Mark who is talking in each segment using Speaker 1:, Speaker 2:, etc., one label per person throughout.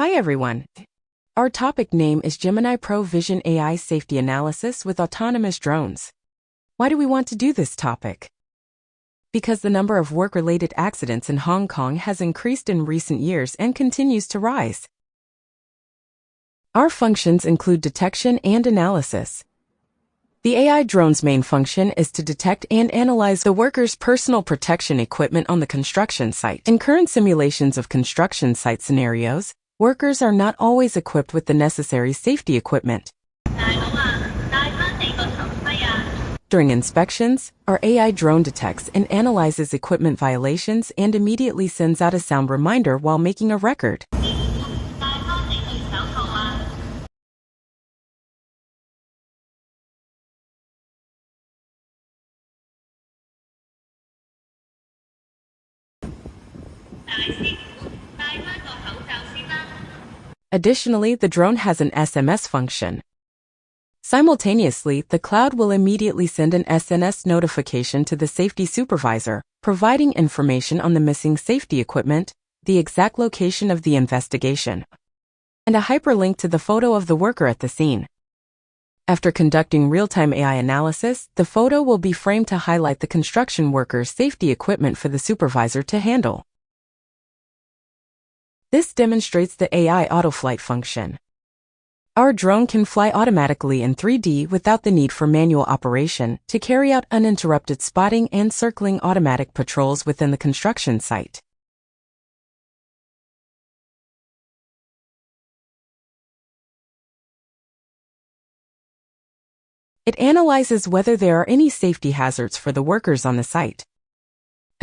Speaker 1: Hi everyone. Our topic name is Gemini Pro Vision AI Safety Analysis with Autonomous Drones. Why do we want to do this topic? Because the number of work-related accidents in Hong Kong has increased in recent years and continues to rise. Our functions include detection and analysis. The AI drone's main function is to detect and analyze the worker's personal protection equipment on the construction site. In current simulations of construction site scenarios, workers are not always equipped with the necessary safety equipment. During inspections, our AI drone detects and analyzes equipment violations and immediately sends out a sound reminder while making a record. Additionally, the drone has an SMS function. Simultaneously, the cloud will immediately send an SNS notification to the safety supervisor, providing information on the missing safety equipment, the exact location of the investigation, and a hyperlink to the photo of the worker at the scene. After conducting real-time AI analysis, the photo will be framed to highlight the construction worker's safety equipment for the supervisor to handle. This demonstrates the AI autoflight function. Our drone can fly automatically in 3D without the need for manual operation to carry out uninterrupted spotting and circling automatic patrols within the construction site. It analyzes whether there are any safety hazards for the workers on the site.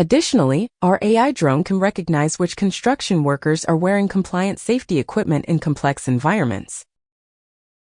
Speaker 1: Additionally, our AI drone can recognize which construction workers are wearing compliant safety equipment in complex environments.